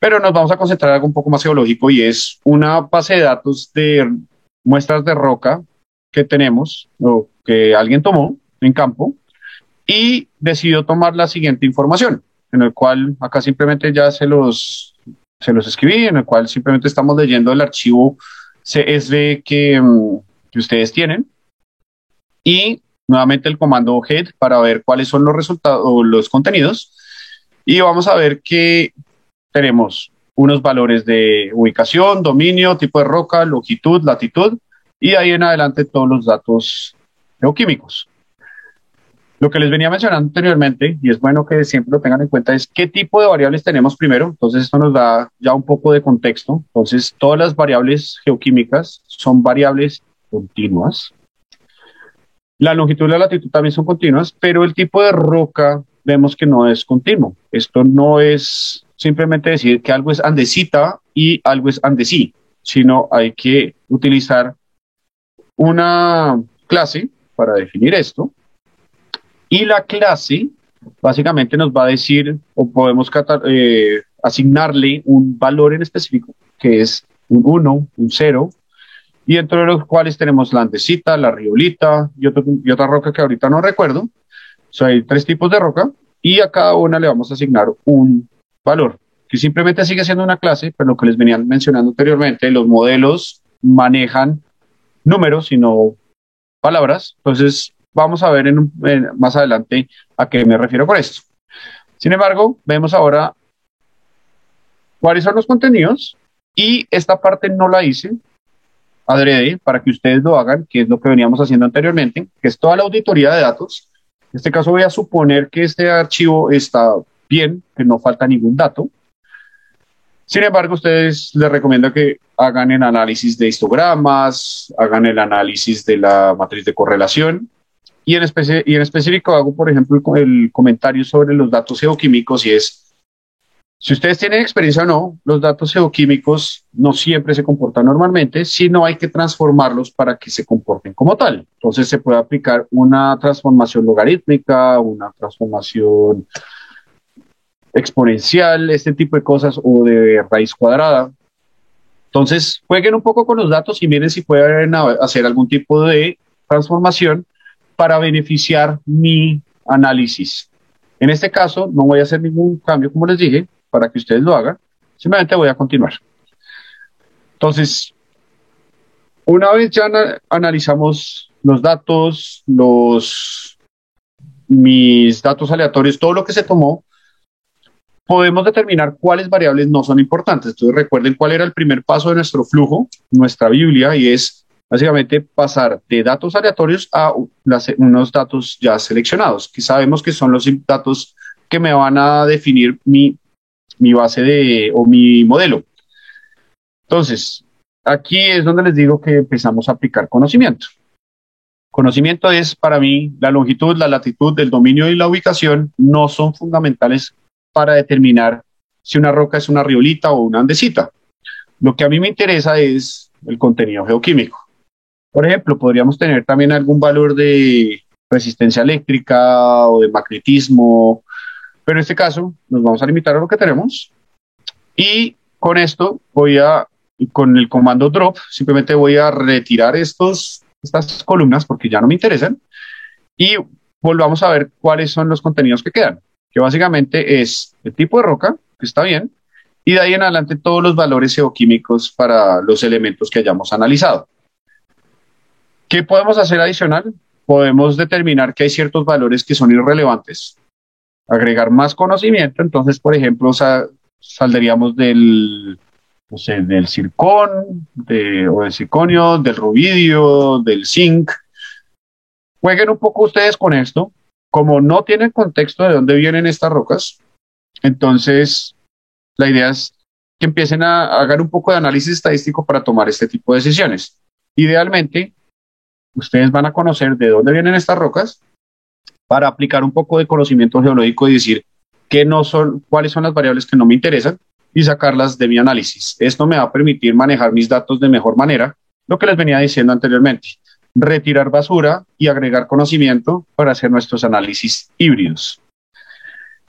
pero nos vamos a concentrar en algo un poco más geológico y es una base de datos de muestras de roca que tenemos o que alguien tomó en campo y decidió tomar la siguiente información, en el cual acá simplemente ya se los escribí, en el cual simplemente estamos leyendo el archivo CSV que ustedes tienen y nuevamente el comando head para ver cuáles son los resultados o los contenidos y vamos a ver que tenemos unos valores de ubicación, dominio, tipo de roca, longitud, latitud y ahí en adelante todos los datos geoquímicos. Lo que les venía mencionando anteriormente, y es bueno que siempre lo tengan en cuenta, es qué tipo de variables tenemos primero. Entonces, esto nos da ya un poco de contexto. Entonces, todas las variables geoquímicas son variables continuas. La longitud y la latitud también son continuas, pero el tipo de roca vemos que no es continuo. Esto no es simplemente decir que algo es andesita y algo es andesí, sino hay que utilizar una clase para definir esto. Y la clase básicamente nos va a decir o podemos asignarle un valor en específico, que es un 1, un 0, y dentro de los cuales tenemos la andesita, la riolita y otra roca que ahorita no recuerdo. O sea, hay 3 tipos de roca y a cada una le vamos a asignar un valor, que simplemente sigue siendo una clase, pero lo que les venía mencionando anteriormente, los modelos manejan números y no palabras. Entonces, vamos a ver más adelante a qué me refiero con esto. Sin embargo, vemos ahora cuáles son los contenidos y esta parte no la hice adrede para que ustedes lo hagan, que es lo que veníamos haciendo anteriormente, que es toda la auditoría de datos. En este caso voy a suponer que este archivo está bien, que no falta ningún dato. Sin embargo, ustedes les recomiendo que hagan el análisis de histogramas, hagan el análisis de la matriz de correlación y en específico hago, por ejemplo, el comentario sobre los datos geoquímicos y es, si ustedes tienen experiencia o no, los datos geoquímicos no siempre se comportan normalmente, sino hay que transformarlos para que se comporten como tal. Entonces se puede aplicar una transformación logarítmica, una transformación exponencial, este tipo de cosas, o de raíz cuadrada. Entonces, jueguen un poco con los datos y miren si pueden hacer algún tipo de transformación para beneficiar mi análisis. En este caso, no voy a hacer ningún cambio, como les dije, para que ustedes lo hagan. Simplemente voy a continuar. Entonces, una vez ya analizamos los datos, mis datos aleatorios, todo lo que se tomó, podemos determinar cuáles variables no son importantes. Entonces, recuerden cuál era el primer paso de nuestro flujo, nuestra Biblia, y es básicamente pasar de datos aleatorios a unos datos ya seleccionados, que sabemos que son los datos que me van a definir mi base o mi modelo. Entonces, aquí es donde les digo que empezamos a aplicar conocimiento. Conocimiento es, para mí, la longitud, la latitud, el dominio y la ubicación no son fundamentales para determinar si una roca es una riolita o una andesita. Lo que a mí me interesa es el contenido geoquímico. Por ejemplo, podríamos tener también algún valor de resistencia eléctrica o de magnetismo, pero en este caso nos vamos a limitar a lo que tenemos y con esto con el comando drop, simplemente voy a retirar estas columnas porque ya no me interesan y volvamos a ver cuáles son los contenidos que quedan, que básicamente es el tipo de roca, que está bien, y de ahí en adelante todos los valores geoquímicos para los elementos que hayamos analizado. ¿Qué podemos hacer adicional? Podemos determinar que hay ciertos valores que son irrelevantes, agregar más conocimiento, entonces, por ejemplo, saldríamos del, no sé, del circón, o del circonio, del rubidio, del zinc. Jueguen un poco ustedes con esto. Como no tienen contexto de dónde vienen estas rocas, entonces la idea es que empiecen a hacer un poco de análisis estadístico para tomar este tipo de decisiones. Idealmente, ustedes van a conocer de dónde vienen estas rocas para aplicar un poco de conocimiento geológico y decir cuáles son las variables que no me interesan y sacarlas de mi análisis. Esto me va a permitir manejar mis datos de mejor manera, lo que les venía diciendo anteriormente, retirar basura y agregar conocimiento para hacer nuestros análisis híbridos.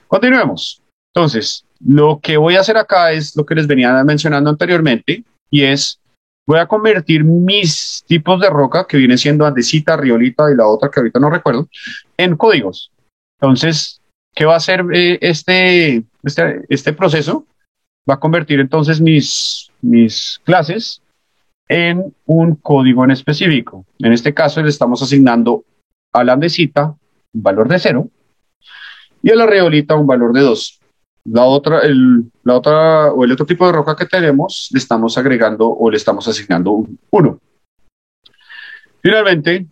Continuemos. Entonces, Lo que voy a hacer acá es lo que les venía mencionando anteriormente, y es, voy a convertir mis tipos de roca, que viene siendo andesita, riolita y la otra que ahorita no recuerdo, en códigos. Entonces, ¿qué va a hacer este proceso? Va a convertir entonces mis clases en un código en específico. En este caso le estamos asignando a la andesita un valor de 0 y a la riolita un valor de 2. La otra o el otro tipo de roca que tenemos le estamos agregando o le estamos asignando un 1. Finalmente,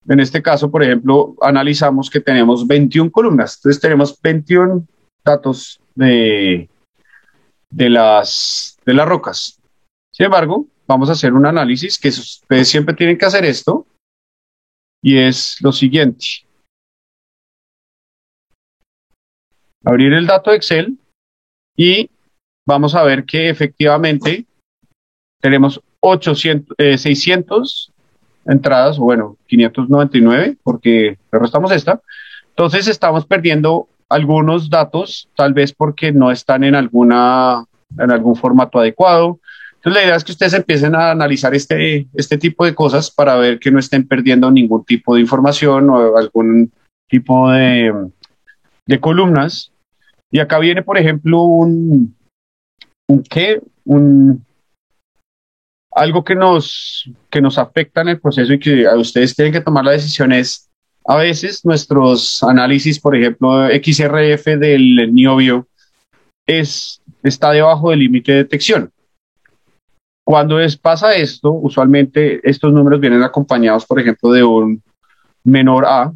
en este caso, por ejemplo, analizamos que tenemos 21 columnas. Entonces tenemos 21 datos de las rocas. Sin embargo, vamos a hacer un análisis que ustedes siempre tienen que hacer esto, y es lo siguiente. Abrir el dato de Excel y vamos a ver que efectivamente tenemos 600 entradas, o bueno, 599, porque le restamos esta. Entonces estamos perdiendo algunos datos, tal vez porque no están en algún formato adecuado. Entonces la idea es que ustedes empiecen a analizar este tipo de cosas para ver que no estén perdiendo ningún tipo de información o algún tipo de columnas. Y acá viene, por ejemplo, un qué, algo que nos afecta en el proceso y que a ustedes tienen que tomar la decisión es, a veces nuestros análisis, por ejemplo, XRF del niobio, está debajo del límite de detección. Cuando pasa esto, usualmente estos números vienen acompañados, por ejemplo, de un menor a,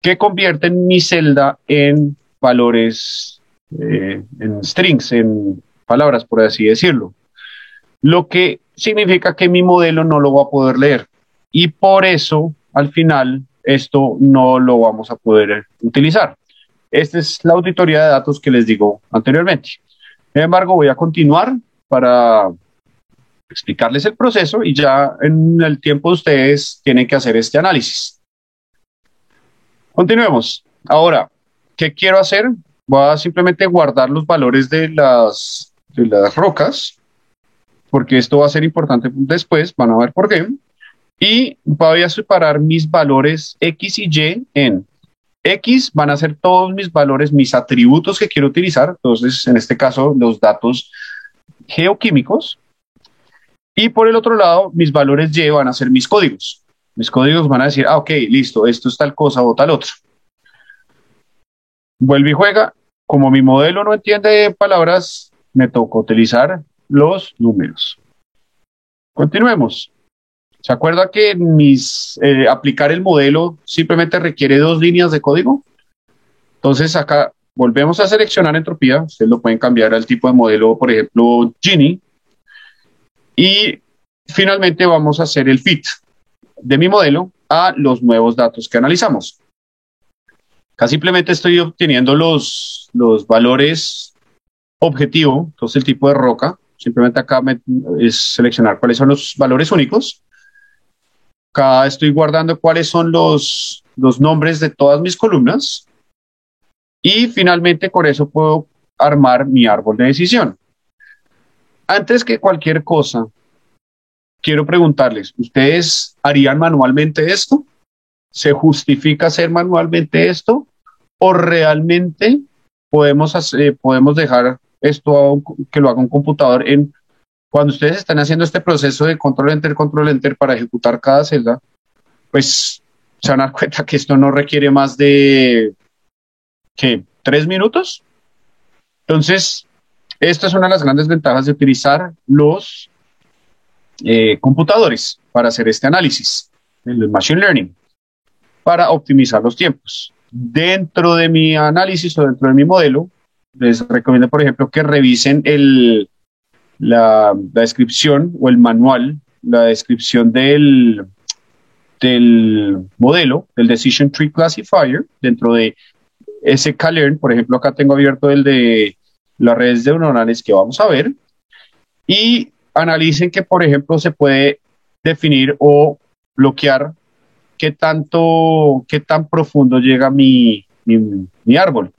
que convierte mi celda en valores, en strings, en palabras, por así decirlo. Lo que significa que mi modelo no lo va a poder leer. Y por eso, al final, esto no lo vamos a poder utilizar. Esta es la auditoría de datos que les digo anteriormente. Sin embargo, voy a continuar para explicarles el proceso y ya en el tiempo ustedes tienen que hacer este análisis. Continuemos. Ahora, ¿qué quiero hacer? Voy a simplemente guardar los valores de las rocas, porque esto va a ser importante después, van a ver por qué. Y voy a separar mis valores X y Y en X van a ser todos mis valores, mis atributos que quiero utilizar. Entonces, en este caso, los datos geoquímicos. Y por el otro lado, mis valores Y van a ser mis códigos. Mis códigos van a decir, ok, listo, esto es tal cosa o tal otro. Vuelve y juega. Como mi modelo no entiende palabras, me toca utilizar los números. Continuemos. ¿Se acuerda que aplicar el modelo simplemente requiere 2 líneas de código? Entonces acá volvemos a seleccionar entropía. Ustedes lo pueden cambiar al tipo de modelo, por ejemplo, Gini. Y finalmente vamos a hacer el fit de mi modelo a los nuevos datos que analizamos. Acá simplemente estoy obteniendo los valores objetivo, entonces el tipo de roca. Simplemente acá es seleccionar cuáles son los valores únicos. Acá estoy guardando cuáles son los nombres de todas mis columnas. Y finalmente con eso puedo armar mi árbol de decisión. Antes que cualquier cosa, quiero preguntarles, ¿ustedes harían manualmente esto? ¿Se justifica hacer manualmente esto? ¿O realmente podemos dejar esto que lo haga un computador cuando ustedes están haciendo este proceso de control enter para ejecutar cada celda? Pues se van a dar cuenta que esto no requiere más de, ¿qué? 3 minutos. Entonces, esta es una de las grandes ventajas de utilizar los computadores para hacer este análisis, el Machine Learning, para optimizar los tiempos. Dentro de mi análisis o dentro de mi modelo, les recomiendo, por ejemplo, que revisen la descripción o el manual, la descripción del modelo, del Decision Tree Classifier, dentro de sklearn. Por ejemplo, acá tengo abierto el de las redes neuronales que vamos a ver, y analicen que, por ejemplo, se puede definir o bloquear qué tan profundo llega mi árbol.